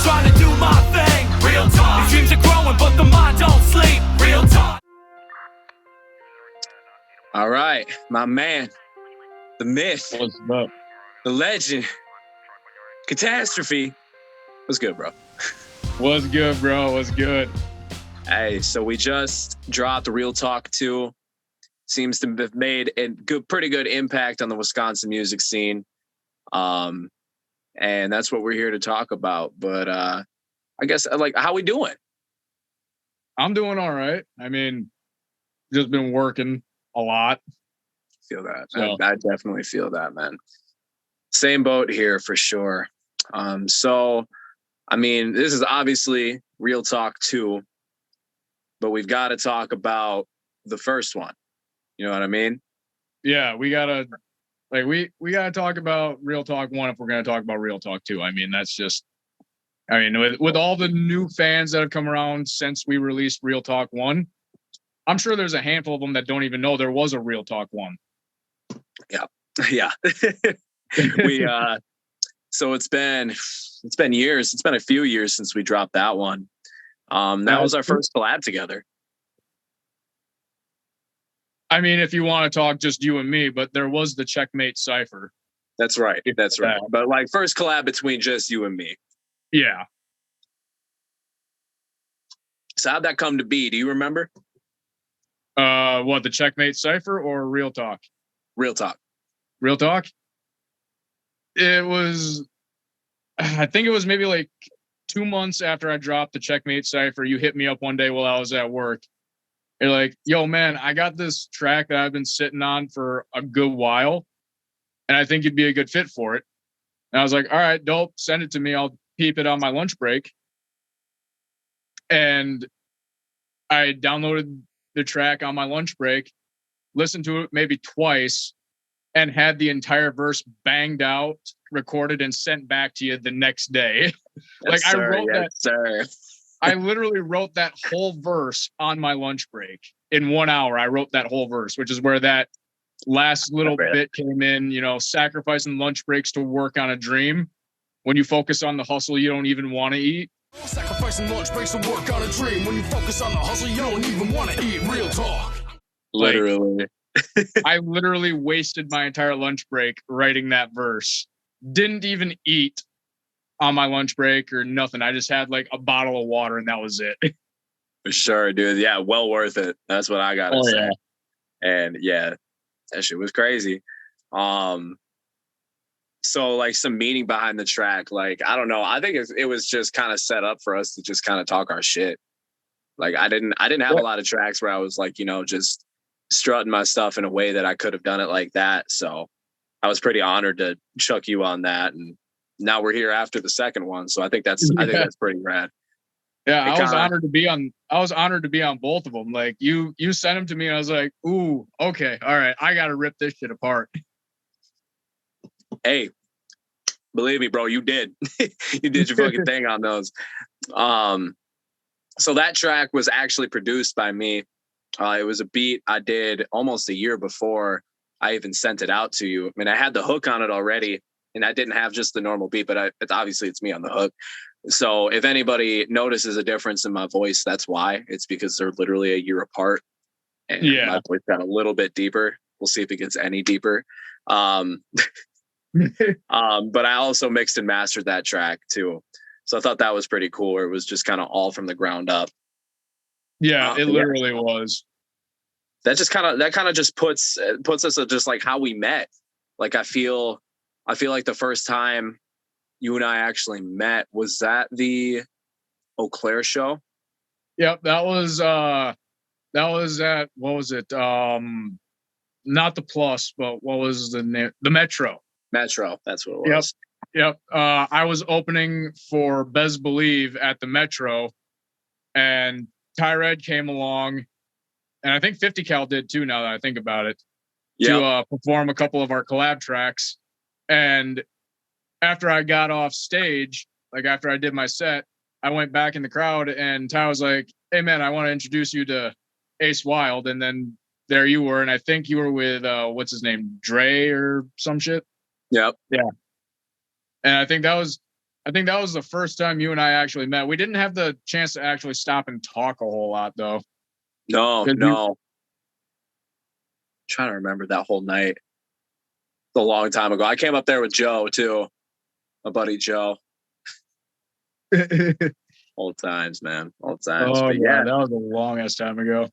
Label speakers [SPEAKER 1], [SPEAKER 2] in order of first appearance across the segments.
[SPEAKER 1] trying to do my thing. Real talk. These dreams are growing, but the mind don't sleep. Real talk.
[SPEAKER 2] All right, my man, the myth,
[SPEAKER 3] What's up?
[SPEAKER 2] the legend, Catastrophe. What's good, bro?
[SPEAKER 3] What's good, bro? What's good?
[SPEAKER 2] Hey, so we just dropped Real Talk 2. Seems to have made a pretty good impact on the Wisconsin music scene. And that's what we're here to talk about. But I guess, like, how we doing?
[SPEAKER 3] I'm doing all right. I mean, just been working a lot.
[SPEAKER 2] Feel that.
[SPEAKER 3] So.
[SPEAKER 2] I definitely feel that, man. Same boat here for sure. So, I mean, this is obviously Real Talk 2, but we've got to talk about the first one. You know what I mean?
[SPEAKER 3] Yeah, we gotta talk about Real Talk 1 if we're gonna talk about Real Talk 2. I mean, that's just, I mean, with all the new fans that have come around since we released Real Talk 1, I'm sure there's a handful of them that don't even know there was a Real Talk 1.
[SPEAKER 2] Yeah. So it's been years. It's been a few years since we dropped that one. That was our first collab together.
[SPEAKER 3] I mean, if you want to talk just you and me, but there was the Checkmate Cypher.
[SPEAKER 2] That's right. But like first collab between just you and me.
[SPEAKER 3] Yeah.
[SPEAKER 2] So how'd that come to be? Do you remember?
[SPEAKER 3] What, the Checkmate Cypher or Real Talk?
[SPEAKER 2] Real Talk.
[SPEAKER 3] Real Talk? It was, I think it was maybe like 2 months after I dropped the Checkmate Cypher. You hit me up one day while I was at work. You're like, yo, man, I got this track that I've been sitting on for a good while, and I think you'd be a good fit for it. And I was like, all right, dope. Send it to me. I'll peep it on my lunch break. And I downloaded the track on my lunch break, listened to it maybe twice, and had the entire verse banged out, recorded, and sent back to you the next day.
[SPEAKER 2] Yes,
[SPEAKER 3] I
[SPEAKER 2] sir.
[SPEAKER 3] wrote
[SPEAKER 2] Yes,
[SPEAKER 3] that.
[SPEAKER 2] Sir.
[SPEAKER 3] I literally wrote that whole verse on my lunch break. In 1 hour, I wrote that whole verse, which is where that last little bit came in, sacrificing lunch breaks to work on a dream. When you focus on the hustle, you don't even want to eat.
[SPEAKER 1] Sacrificing lunch breaks to work on a dream. When you focus on the hustle, you don't even want to eat. Real talk.
[SPEAKER 2] Literally.
[SPEAKER 3] I literally wasted my entire lunch break writing that verse. Didn't even eat on my lunch break or nothing. I just had like a bottle of water and that was it.
[SPEAKER 2] For sure, dude. Yeah, well worth it. That's what I gotta say.
[SPEAKER 3] Yeah.
[SPEAKER 2] And yeah, that shit was crazy. So like some meaning behind the track, like, I don't know. I think it was just kind of set up for us to just kind of talk our shit. Like I didn't have a lot of tracks where I was like, just strutting my stuff in a way that I could have done it like that. So I was pretty honored to chuck you on that. And now we're here after the second one. So I think that's pretty rad.
[SPEAKER 3] Yeah, I was honored to be on both of them. Like you sent them to me and I was like, ooh, okay, all right, I gotta rip this shit apart.
[SPEAKER 2] Hey, believe me, bro, you did. You did your fucking thing on those. So that track was actually produced by me. It was a beat I did almost a year before I even sent it out to you. I mean, I had the hook on it already, and I didn't have just the normal beat, but it's me on the hook. So if anybody notices a difference in my voice, that's why. It's because they're literally a year apart, and my voice got a little bit deeper. We'll see if it gets any deeper. But I also mixed and mastered that track too. So I thought that was pretty cool. It was just kind of all from the ground up.
[SPEAKER 3] Yeah, it literally was.
[SPEAKER 2] That kind of just puts us at just like how we met. Like I feel like the first time you and I actually met was that the Eau Claire show.
[SPEAKER 3] Yep, that was at, what was it? Not the Plus, but what was the name? The Metro.
[SPEAKER 2] Metro, that's what it was.
[SPEAKER 3] Yep. I was opening for Bez Believe at the Metro, and Tyred came along, and I think 50 Cal did too, now that I think about it, to perform a couple of our collab tracks. And after I got off stage, like after I did my set, I went back in the crowd and Ty was like, hey man, I want to introduce you to Ace Wild. And then there you were. And I think you were with, what's his name? Dre or some shit.
[SPEAKER 2] Yep.
[SPEAKER 3] Yeah. And I think that was I think that was the first time you and I actually met. We didn't have the chance to actually stop and talk a whole lot, though.
[SPEAKER 2] No. Trying to remember that whole night. It's a long time ago. I came up there with Joe too, my buddy Joe. Old times, man. Old times.
[SPEAKER 3] Oh,
[SPEAKER 2] but
[SPEAKER 3] yeah, that was a long ass time ago.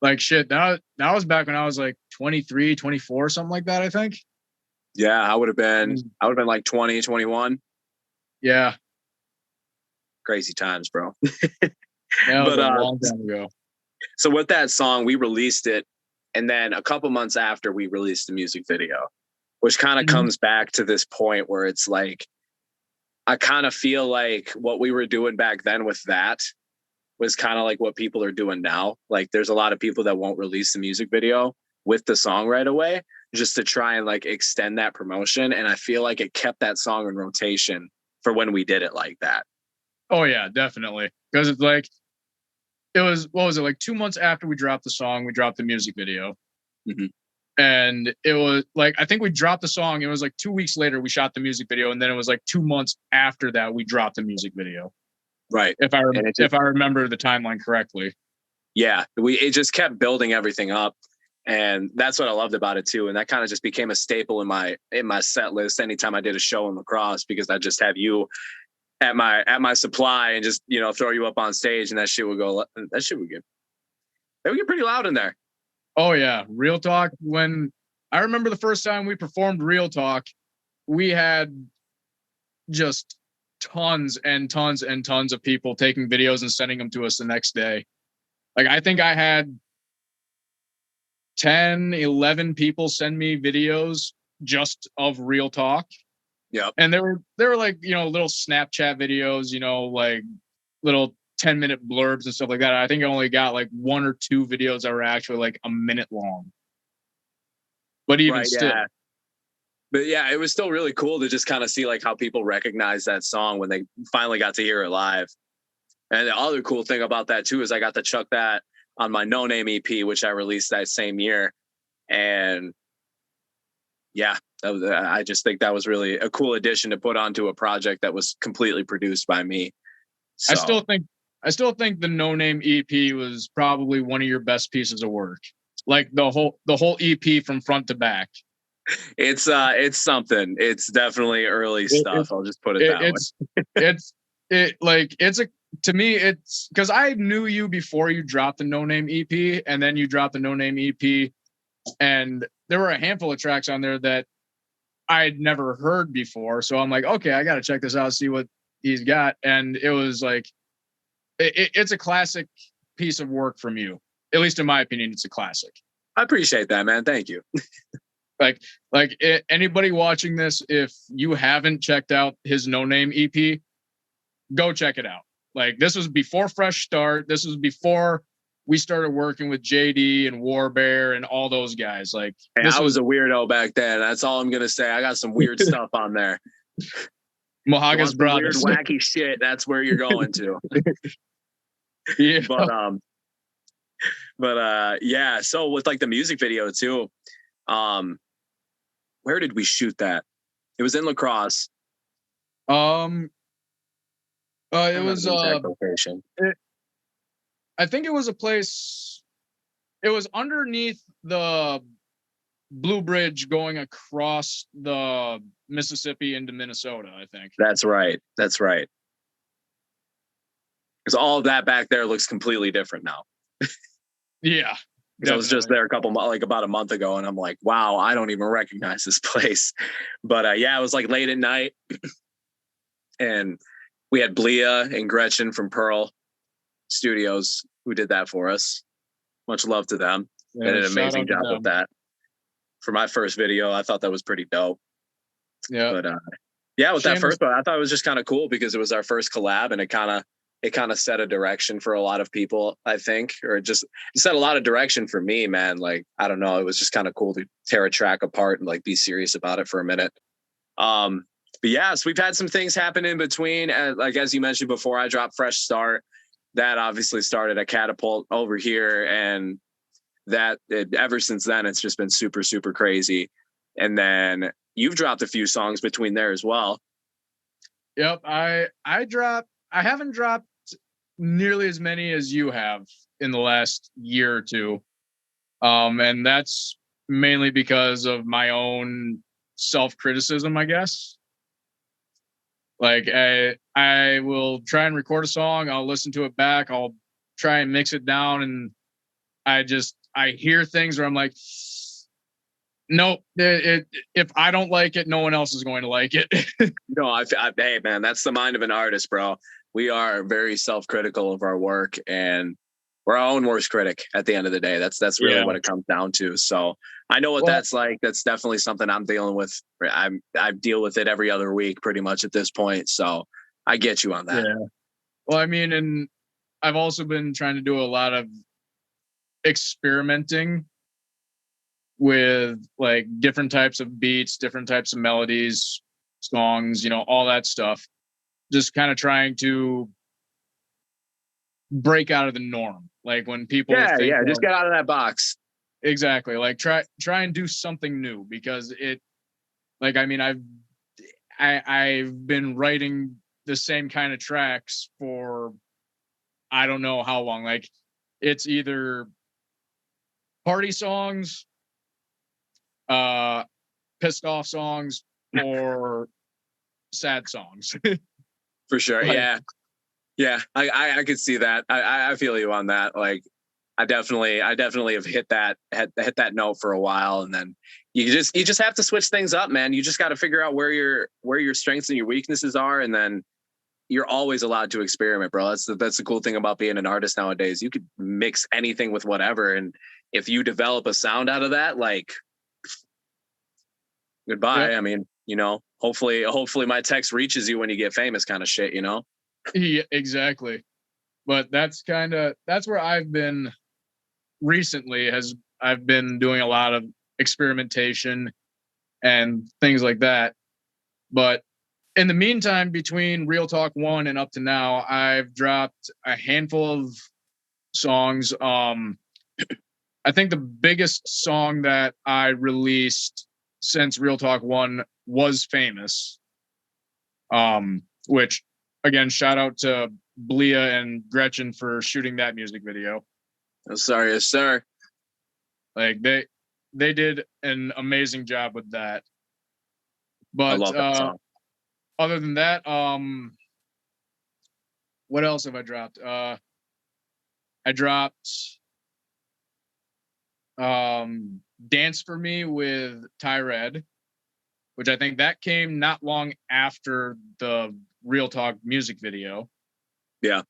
[SPEAKER 3] Like shit, that was back when I was like 23, 24, something like that, I think.
[SPEAKER 2] Yeah, I would have been like 20, 21.
[SPEAKER 3] Yeah.
[SPEAKER 2] Crazy times, bro.
[SPEAKER 3] That was a long time ago.
[SPEAKER 2] So with that song, we released it, and then a couple months after, we released the music video, which kind of comes back to this point where it's like, I kind of feel like what we were doing back then with that was kind of like what people are doing now. Like there's a lot of people that won't release the music video with the song right away, just to try and like extend that promotion. And I feel like it kept that song in rotation for when we did it like that.
[SPEAKER 3] Oh yeah, definitely. Because it's like, it was, what was it, like 2 months after we dropped the song, we dropped the music video.
[SPEAKER 2] Mm-hmm.
[SPEAKER 3] And it was like, I think we dropped the song. It was like 2 weeks later we shot the music video, and then it was like 2 months after that we dropped the music video.
[SPEAKER 2] Right.
[SPEAKER 3] If I remember the timeline correctly.
[SPEAKER 2] Yeah, it just kept building everything up, and that's what I loved about it too. And that kind of just became a staple in my set list anytime I did a show in La Crosse, because I just have you at my supply and just, throw you up on stage, and that shit would get pretty loud in there.
[SPEAKER 3] Oh yeah, Real Talk. When I remember the first time we performed Real Talk, we had just tons and tons and tons of people taking videos and sending them to us the next day. Like I think I had 10, 11 people send me videos just of Real Talk.
[SPEAKER 2] Yeah.
[SPEAKER 3] And they were like, little Snapchat videos, like little 10-minute blurbs and stuff like that. I think I only got like 1 or 2 videos that were actually like a minute long. But even still.
[SPEAKER 2] Yeah. But yeah, it was still really cool to just kind of see like how people recognize that song when they finally got to hear it live. And the other cool thing about that too is I got to chuck that on my No Name EP, which I released that same year. And yeah, I just think that was really a cool addition to put onto a project that was completely produced by me. So.
[SPEAKER 3] I still think the No Name EP was probably one of your best pieces of work. Like the whole EP from front to back.
[SPEAKER 2] It's something. It's definitely early stuff. I'll just put it that way. To me, it's because I knew you before you dropped the No Name EP, and then you dropped the No Name EP, and there were a handful of tracks on there that I'd never heard before. So I'm like, okay, I got to check this out, see what he's got. And it was like, it's a classic piece of work from you. At least in my opinion, it's a classic. I appreciate that, man. Thank you.
[SPEAKER 3] Anybody watching this, if you haven't checked out his No Name EP, go check it out. Like this was before Fresh Start. This was before we started working with JD and Warbear and all those guys. Like
[SPEAKER 2] I was a weirdo back then. That's all I'm gonna say. I got some weird stuff on there.
[SPEAKER 3] Mahaga's brothers.
[SPEAKER 2] Weird, wacky shit. That's where you're going to.
[SPEAKER 3] Yeah.
[SPEAKER 2] But yeah. So with like the music video too, where did we shoot that? It was in La Crosse.
[SPEAKER 3] It was
[SPEAKER 2] location.
[SPEAKER 3] I think it was a place. It was underneath the Blue Bridge going across the Mississippi into Minnesota, I think.
[SPEAKER 2] That's right. Because all of that back there looks completely different now.
[SPEAKER 3] Yeah.
[SPEAKER 2] I was just there about a month ago, and I'm like, wow, I don't even recognize this place. But yeah, it was like late at night, and we had Blia and Gretchen from Pearl Studios who did that for us. Much love to them.
[SPEAKER 3] Yeah,
[SPEAKER 2] they did an amazing job with that. For my first video, I thought that was pretty dope.
[SPEAKER 3] Yeah.
[SPEAKER 2] But yeah, with that first one, I thought it was just kind of cool because it was our first collab, and it kind of set a direction for a lot of people, I think, or it set a lot of direction for me, man. Like, I don't know. It was just kind of cool to tear a track apart and like be serious about it for a minute. But yeah, so we've had some things happen in between. Like, as you mentioned before, I dropped Fresh Start. That obviously started a catapult over here. And ever since then, it's just been super, super crazy. And then you've dropped a few songs between there as well.
[SPEAKER 3] Yep. I haven't dropped nearly as many as you have in the last year or two. And that's mainly because of my own self-criticism, I guess. Like I will try and record a song, I'll listen to it back, I'll try and mix it down, and I hear things where I'm like, nope, if I don't like it, no one else is going to like it.
[SPEAKER 2] No, hey man, that's the mind of an artist, bro. We are very self-critical of our work, and we're our own worst critic at the end of the day. That's really what it comes down to. So I know what that's like. That's definitely something I'm dealing with. I deal with it every other week pretty much at this point. So I get you on that.
[SPEAKER 3] Yeah. Well, I mean, and I've also been trying to do a lot of experimenting with like different types of beats, different types of melodies, songs, all that stuff. Just kind of trying to break out of the norm. Like when people
[SPEAKER 2] just get out of that box.
[SPEAKER 3] Exactly. Like try and do something new, because I've been writing the same kind of tracks for I don't know how long. Like it's either party songs, pissed off songs, or sad songs.
[SPEAKER 2] For sure. Yeah. I could see that. I feel you on that. Like I definitely have hit that note for a while, and then you just have to switch things up, man. You just got to figure out where your strengths and your weaknesses are, and then you're always allowed to experiment, bro. That's the cool thing about being an artist nowadays. You could mix anything with whatever, and if you develop a sound out of that, like goodbye. Yep. I mean, hopefully my text reaches you when you get famous, kind of shit,
[SPEAKER 3] Yeah, exactly. But that's where I've been recently. I've been doing a lot of experimentation and things like that. But in the meantime, between Real Talk 1 and up to now, I've dropped a handful of songs. I think the biggest song that I released since Real Talk 1 was Famous. Which again, shout out to Blia and Gretchen for shooting that music video.
[SPEAKER 2] Oh, sorry, yes, sir.
[SPEAKER 3] Like they did an amazing job with that. But
[SPEAKER 2] I love that song.
[SPEAKER 3] Other than that, what else have I dropped? I dropped Dance for Me with Tyred, which I think that came not long after the Real Talk music video.
[SPEAKER 2] Yeah.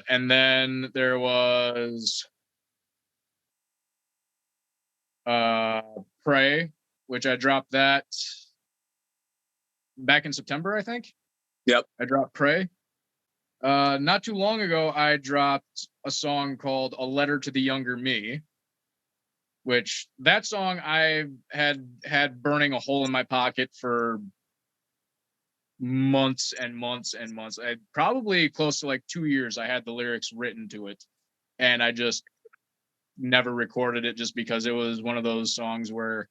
[SPEAKER 3] And then there was Pray, which I dropped that back in September, I think.
[SPEAKER 2] Yep.
[SPEAKER 3] I dropped Pray. Not too long ago, I dropped a song called A Letter to the Younger Me, which that song I had burning a hole in my pocket for months and months and months. I probably close to like 2 years I had the lyrics written to it, and I just never recorded it just because it was one of those songs where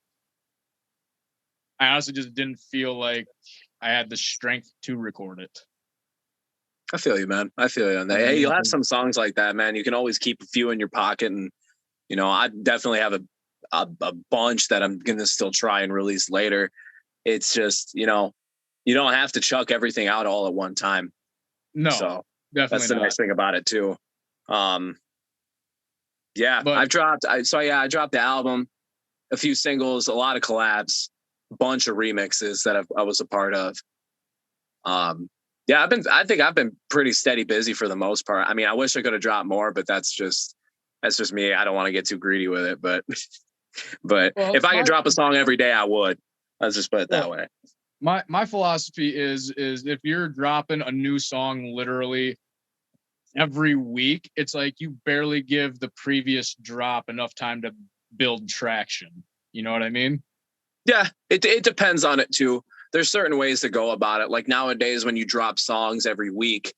[SPEAKER 3] I honestly just didn't feel like I had the strength to record it.
[SPEAKER 2] I feel you, man. I feel you on that. Hey, you'll have some songs like that, man. You can always keep a few in your pocket, and I definitely have a bunch that I'm gonna still try and release later. It's just, you don't have to chuck everything out all at one time.
[SPEAKER 3] No,
[SPEAKER 2] so
[SPEAKER 3] definitely
[SPEAKER 2] that's the nice thing about it too. Yeah,
[SPEAKER 3] but
[SPEAKER 2] I dropped the album, a few singles, a lot of collabs, a bunch of remixes that I was a part of. Yeah, I think I've been pretty steady busy for the most part. I mean, I wish I could have dropped more, but that's just me. I don't want to get too greedy with it, but if I could drop a song every day, I would. Let's just put it that way.
[SPEAKER 3] My philosophy is if you're dropping a new song literally every week, it's like you barely give the previous drop enough time to build traction. You know what I mean?
[SPEAKER 2] Yeah, it depends on it too. There's certain ways to go about it. Like nowadays, when you drop songs every week,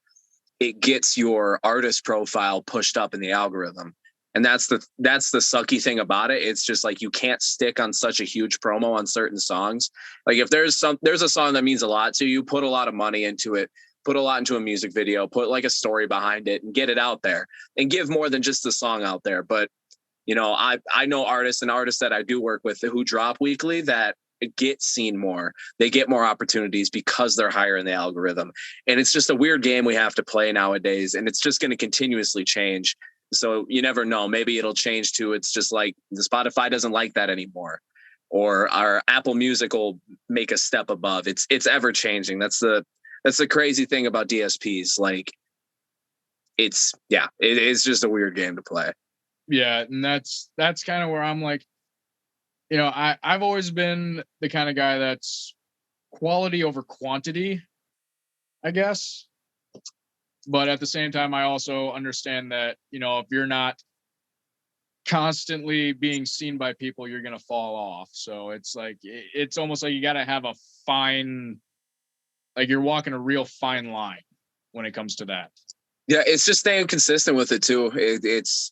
[SPEAKER 2] it gets your artist profile pushed up in the algorithm. And that's the sucky thing about it. It's just like you can't stick on such a huge promo on certain songs. Like if there's a song that means a lot to you, put a lot of money into it, put a lot into a music video, put like a story behind it and get it out there and give more than just the song out there. But you know, I know artists that I do work with who drop weekly that get seen more. They get more opportunities because they're higher in the algorithm. And it's just a weird game we have to play nowadays. And it's just going to continuously change. So you never know. Maybe it'll change to it's just like the Spotify doesn't like that anymore, or our Apple Music will make a step above. It's ever changing. That's the crazy thing about DSPs. Like it is just a weird game to play.
[SPEAKER 3] Yeah, and that's kind of where I'm like, you know, I've always been the kind of guy that's quality over quantity, I guess. But at the same time, I also understand that, you know, if you're not constantly being seen by people, you're going to fall off. So it's like, it's almost like you got to have a fine, like you're walking a real fine line when it comes to that.
[SPEAKER 2] Yeah, it's just staying consistent with it too.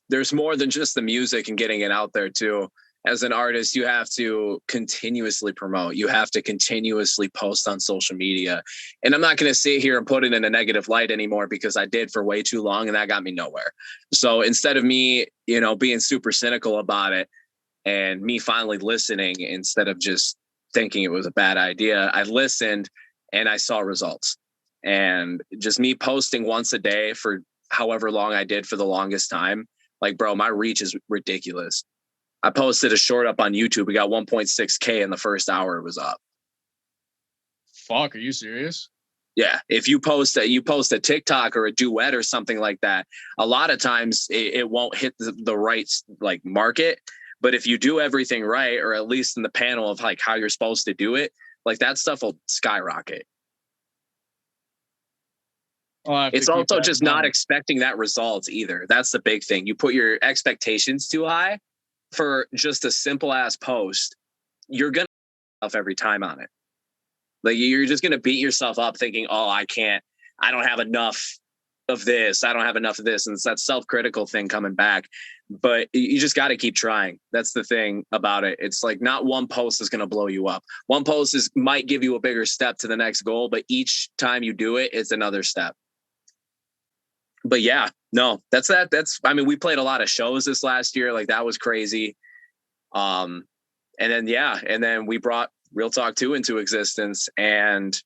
[SPEAKER 2] There's more than just the music and getting it out there too. As an artist, you have to continuously promote. You have to continuously post on social media. And I'm not going to sit here and put it in a negative light anymore because I did for way too long and that got me nowhere. So instead of me, you know, being super cynical about it and me finally listening instead of just thinking it was a bad idea, I listened and I saw results. And just me posting once a day for however long I did for the longest time, like, bro, my reach is ridiculous. I posted a short up on YouTube. We got 1.6K in the first hour it was up.
[SPEAKER 3] Fuck, are you serious?
[SPEAKER 2] Yeah. If you post a TikTok or a duet or something like that, a lot of times it won't hit the right like market. But if you do everything right, or at least in the panel of like how you're supposed to do it, like that stuff will skyrocket. It's also just not expecting that result either. That's the big thing. You put your expectations too high for just a simple ass post, you're going to every time on it. Like you're just going to beat yourself up thinking, oh, I don't have enough of this. I don't have enough of this. And it's that self-critical thing coming back, but you just got to keep trying. That's the thing about it. It's like not one post is going to blow you up. One post might give you a bigger step to the next goal, but each time you do it, it's another step. But yeah, no, I mean, we played a lot of shows this last year. Like that was crazy. And then we brought Real Talk 2 into existence. And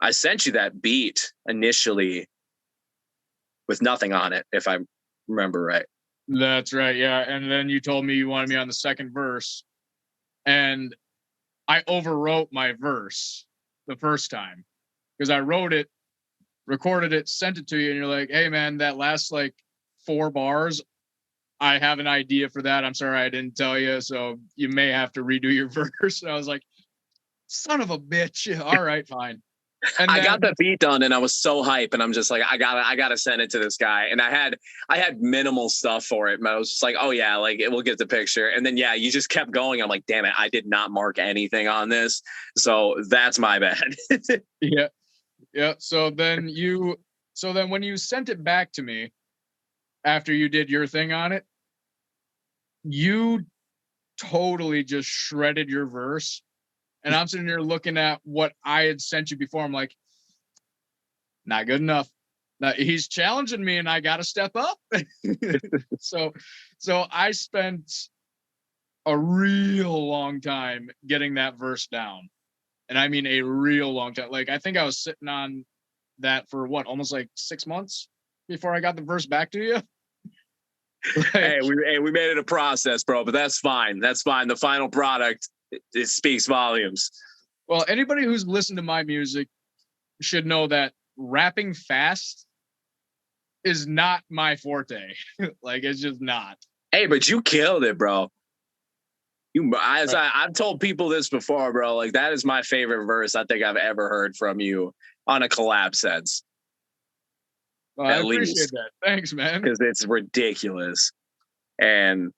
[SPEAKER 2] I sent you that beat initially with nothing on it, if I remember right.
[SPEAKER 3] That's right. Yeah. And then you told me you wanted me on the second verse. And I overwrote my verse the first time because I wrote it, recorded it, sent it to you, and you're like, hey man, that last like 4 bars, I have an idea for that. I'm sorry I didn't tell you, so you may have to redo your verse. And I was like, son of a bitch. All right, fine. And
[SPEAKER 2] I got the beat done and I was so hype, and I'm just like, I gotta send it to this guy. And I had minimal stuff for it, but I was just like, oh yeah, like we'll get the picture. And then yeah, you just kept going. I'm like, damn it, I did not mark anything on this, so that's my bad.
[SPEAKER 3] Yeah. Yeah. So then when you sent it back to me after you did your thing on it, you totally just shredded your verse. And I'm sitting here looking at what I had sent you before. I'm like, not good enough. Now, he's challenging me and I got to step up. So I spent a real long time getting that verse down. And I mean a real long time. Like, I think I was sitting on that for almost like 6 months before I got the verse back to you. Like,
[SPEAKER 2] hey, we made it a process, bro, but that's fine. That's fine. The final product, it speaks volumes.
[SPEAKER 3] Well, anybody who's listened to my music should know that rapping fast is not my forte. Like, it's just not.
[SPEAKER 2] Hey, but you killed it, bro. I've told people this before, bro. Like, that is my favorite verse I think I've ever heard from you on a collab sense.
[SPEAKER 3] Well, I appreciate that. Thanks, man.
[SPEAKER 2] Because it's ridiculous. And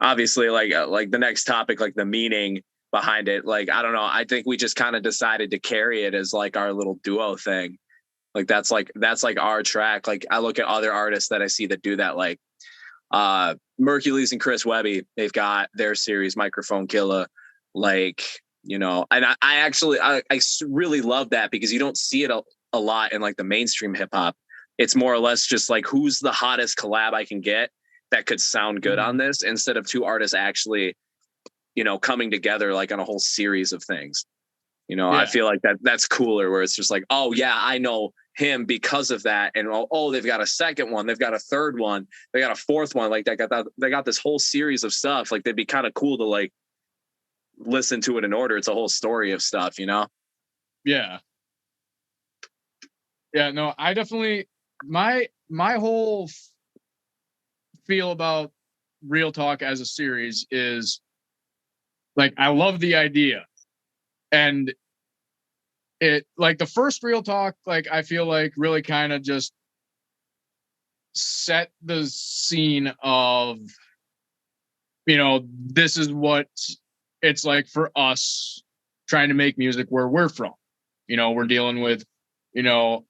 [SPEAKER 2] obviously, like the next topic, like the meaning behind it, like, I don't know. I think we just kind of decided to carry it as like our little duo thing. Like that's like our track. Like I look at other artists that I see that do that, like Mercules and Chris Webby, they've got their series Microphone Killer, like, you know, and I actually really love that because you don't see it a lot in like the mainstream hip hop. It's more or less just like, who's the hottest collab I can get that could sound good on this, instead of two artists actually, you know, coming together like on a whole series of things. You know, I feel like that's cooler, where it's just like, oh yeah, I know him because of that, and oh, they've got a second one, they've got a third one, they got a fourth one, like they got this whole series of stuff. Like, they'd be kind of cool to like listen to it in order. It's a whole story of stuff, you know?
[SPEAKER 3] Yeah. Yeah, no, I definitely, my whole feel about Real Talk as a series is like, I love the idea. And it, like, the first Real Talk, like, I feel like really kind of just set the scene of, you know, this is what it's like for us trying to make music where we're from. You know, we're dealing with, you know,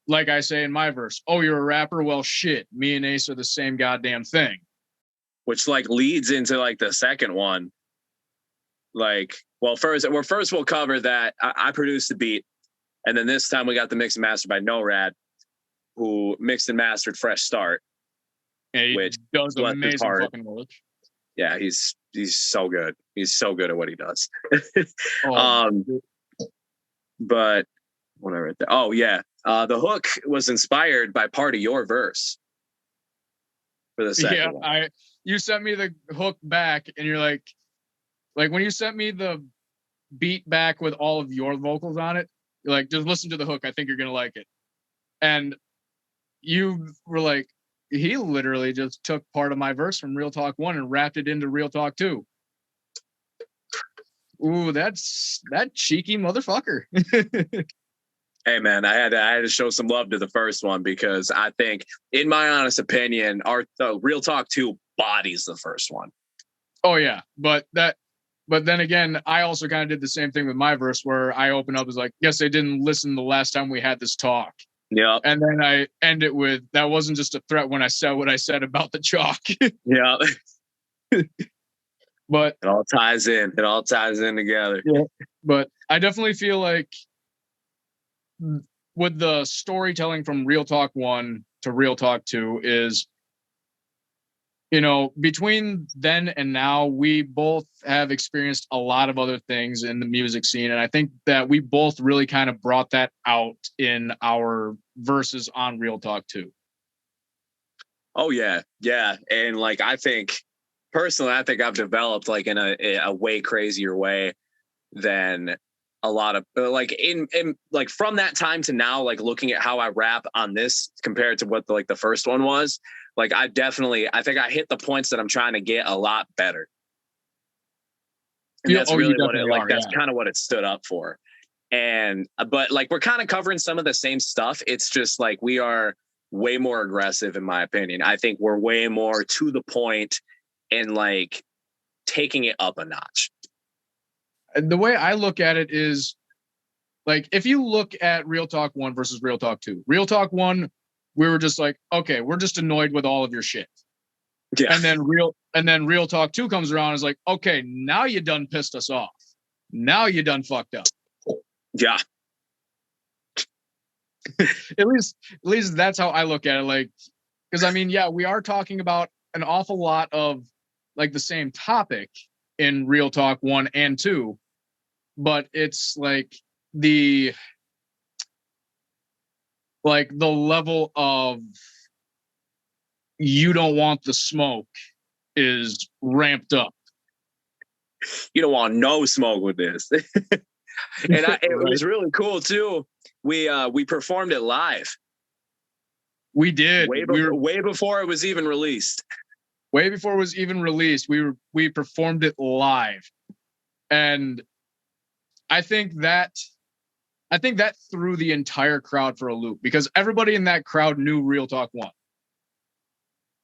[SPEAKER 3] like I say in my verse, oh, you're a rapper? Well, shit, me and Ace are the same goddamn thing.
[SPEAKER 2] Which like leads into like the second one. Like, well, first we'll cover that I produced the beat, and then this time we got the mix and master by No Rad, who mixed and mastered Fresh Start.
[SPEAKER 3] And which does amazing fucking work.
[SPEAKER 2] Yeah, he's so good. He's so good at what he does. But whatever. Oh yeah, the hook was inspired by part of your verse for the second one.
[SPEAKER 3] You sent me the hook back, and you're like when you sent me the beat back with all of your vocals on it, you're like, just listen to the hook. I think you're gonna like it. And you were like, he literally just took part of my verse from Real Talk 1 and wrapped it into Real Talk 2. Ooh, that's that cheeky motherfucker.
[SPEAKER 2] Hey man, I had to show some love to the first one, because I think, in my honest opinion, Real Talk 2 bodies the first one.
[SPEAKER 3] Oh yeah, but then again, I also kind of did the same thing with my verse, where I open up as like, guess they didn't listen the last time we had this talk.
[SPEAKER 2] Yeah.
[SPEAKER 3] And then I end it with, that wasn't just a threat when I said what I said about the chalk.
[SPEAKER 2] Yeah.
[SPEAKER 3] But
[SPEAKER 2] it all ties in. It all ties in together.
[SPEAKER 3] Yeah. But I definitely feel like with the storytelling from Real Talk 1 to Real Talk 2 is, you know, between then and now, we both have experienced a lot of other things in the music scene. And I think that we both really kind of brought that out in our verses on Real Talk 2.
[SPEAKER 2] Oh, yeah. Yeah. And like, I think personally, I've developed like in a way crazier way than a lot of like in like from that time to now, like looking at how I rap on this compared to what the first one was. Like, I think I hit the points that I'm trying to get a lot better. And that's really what it, like, that's kind of what it stood up for. And, but like, we're kind of covering some of the same stuff. It's just like, we are way more aggressive, in my opinion. I think we're way more to the point and like taking it up a notch.
[SPEAKER 3] The way I look at it is like, if you look at Real Talk 1 versus Real Talk 2, Real Talk 1, we were just like, okay, we're just annoyed with all of your shit. Yeah. And then Real Talk 2 comes around and is like, okay, now you done pissed us off. Now you done fucked up.
[SPEAKER 2] Yeah.
[SPEAKER 3] At least that's how I look at it. Like, because I mean, yeah, we are talking about an awful lot of like the same topic in Real Talk 1 and 2, but it's like the level of you don't want the smoke is ramped up.
[SPEAKER 2] You don't want no smoke with this. And it was really cool too. We performed it live.
[SPEAKER 3] We did.
[SPEAKER 2] Way before it was even released.
[SPEAKER 3] Way before it was even released, we performed it live. And I think that threw the entire crowd for a loop, because everybody in that crowd knew Real Talk 1.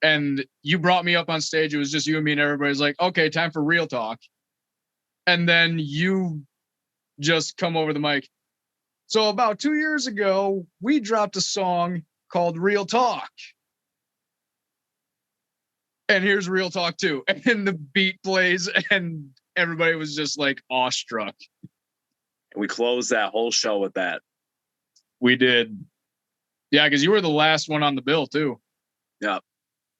[SPEAKER 3] And you brought me up on stage. It was just you and me, and everybody's like, okay, time for Real Talk. And then you just come over the mic. So about 2 years ago, we dropped a song called Real Talk. and here's Real Talk 2. And the beat plays and everybody was just like awestruck.
[SPEAKER 2] We closed that whole show with that.
[SPEAKER 3] We did. Yeah, because you were the last one on the bill too.
[SPEAKER 2] Yep.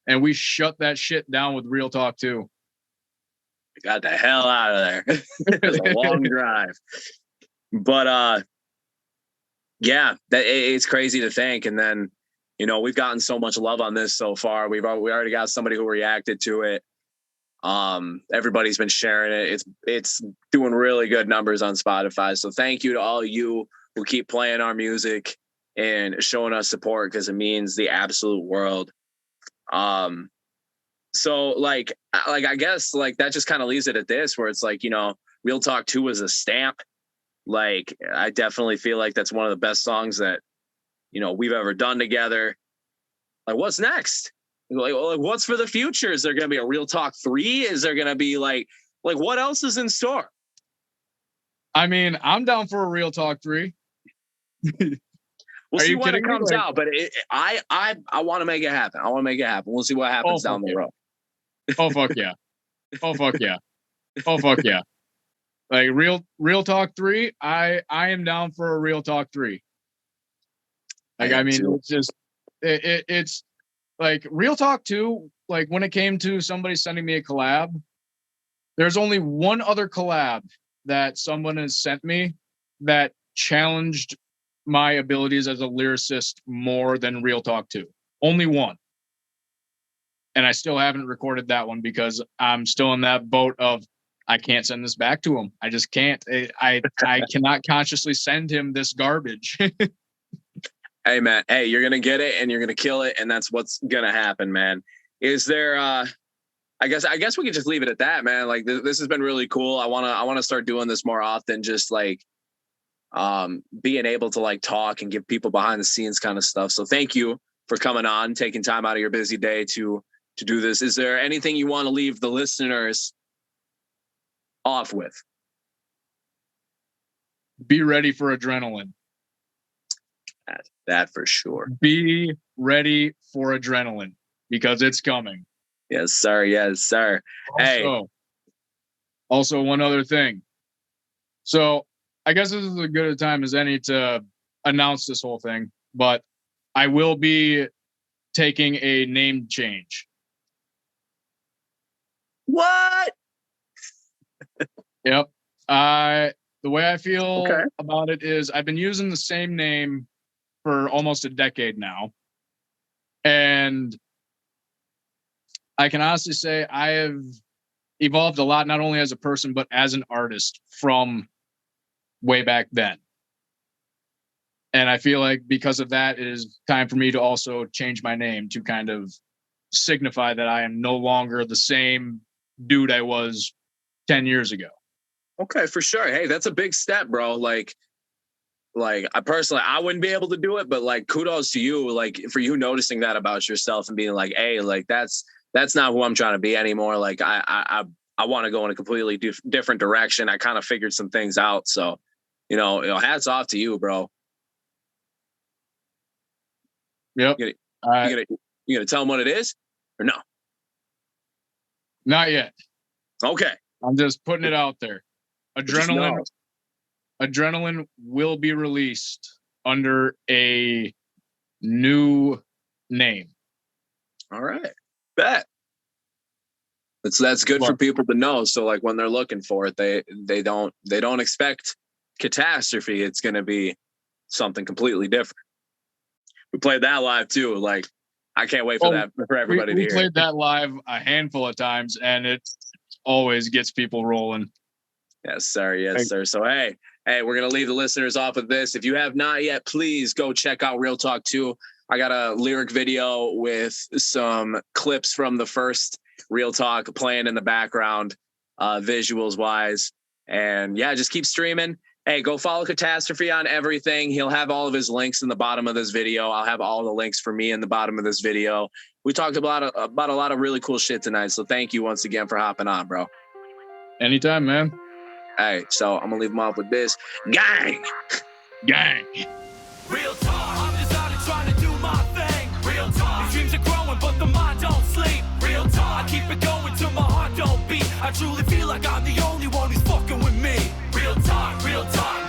[SPEAKER 3] And we shut that shit down with Real Talk 2.
[SPEAKER 2] We got the hell out of there. It was a long drive. But yeah, it's crazy to think. And then, we've gotten so much love on this so far. We already got somebody who reacted to it. Everybody's been sharing it. It's doing really good numbers on Spotify. So thank you to all you who keep playing our music and showing us support, because it means the absolute world. So like I guess like that just kind of leaves it at this, where it's like, Real Talk 2 is a stamp. Like, I definitely feel like that's one of the best songs that, we've ever done together. Like, what's next? Like, what's for the future? Is there going to be a Real Talk 3? Is there going to be like what else is in store?
[SPEAKER 3] I mean, I'm down for a Real Talk 3.
[SPEAKER 2] We'll see when it comes out, but I want to make it happen. I want to make it happen. We'll see what happens down the road.
[SPEAKER 3] Oh, fuck yeah. Oh, fuck yeah. Oh, fuck yeah. Like Real Talk 3, I am down for a Real Talk 3. Like, I mean, it's just, it's like Real Talk 2, like when it came to somebody sending me a collab, there's only one other collab that someone has sent me that challenged my abilities as a lyricist more than Real Talk 2. Only one. And I still haven't recorded that one because I'm still in that boat of I can't send this back to him. I just can't. I cannot consciously send him this garbage.
[SPEAKER 2] Hey, man. Hey, you're going to get it and you're going to kill it. And that's what's going to happen, man. Is there, I guess we could just leave it at that, man. Like this has been really cool. I want to start doing this more often. Just like, being able to like talk and give people behind the scenes kind of stuff. So thank you for coming on, taking time out of your busy day to do this. Is there anything you want to leave the listeners off with?
[SPEAKER 3] Be ready for adrenaline.
[SPEAKER 2] That for sure.
[SPEAKER 3] Be ready for adrenaline because it's coming.
[SPEAKER 2] Yes, sir. Yes, sir.
[SPEAKER 3] Also one other thing. So I guess this is as good a time as any to announce this whole thing, but I will be taking a name change.
[SPEAKER 2] What?
[SPEAKER 3] Yep. The way I feel about it is I've been using the same name for almost a decade now. And I can honestly say I have evolved a lot, not only as a person, but as an artist from way back then. And I feel like because of that, it is time for me to also change my name to kind of signify that I am no longer the same dude I was 10 years ago.
[SPEAKER 2] Okay, for sure. Hey, that's a big step, bro. Like I personally, I wouldn't be able to do it, but like kudos to you, like for you noticing that about yourself and being like, hey, like that's not who I'm trying to be anymore. Like I want to go in a completely different direction. I kind of figured some things out. So, hats off to you, bro.
[SPEAKER 3] Yep.
[SPEAKER 2] You gonna tell them what it is or no?
[SPEAKER 3] Not yet.
[SPEAKER 2] Okay.
[SPEAKER 3] I'm just putting it out there. Adrenaline will be released under a new name.
[SPEAKER 2] All right. Bet. That's good for people to know. So like when they're looking for it, they don't expect Catastrophe. It's going to be something completely different. We played that live too. Like I can't wait for that for everybody to hear.
[SPEAKER 3] We played that live a handful of times and it always gets people rolling.
[SPEAKER 2] Yes, sir. Yes, sir. So hey, we're going to leave the listeners off of this. If you have not yet, please go check out Real Talk 2. I got a lyric video with some clips from the first Real Talk playing in the background, visuals wise. And yeah, just keep streaming. Hey, go follow Catastrophe on everything. He'll have all of his links in the bottom of this video. I'll have all the links for me in the bottom of this video. We talked about a lot of really cool shit tonight. So thank you once again for hopping on, bro.
[SPEAKER 3] Anytime, man.
[SPEAKER 2] Hey, so I'm going to leave them off with this. Gang!
[SPEAKER 3] Gang!
[SPEAKER 4] Real talk, I'm just out and trying to do my thing. Real talk, these dreams are growing, but the mind don't sleep. Real talk, keep it going till my heart don't beat. I truly feel like I'm the only one who's fucking with me. Real talk,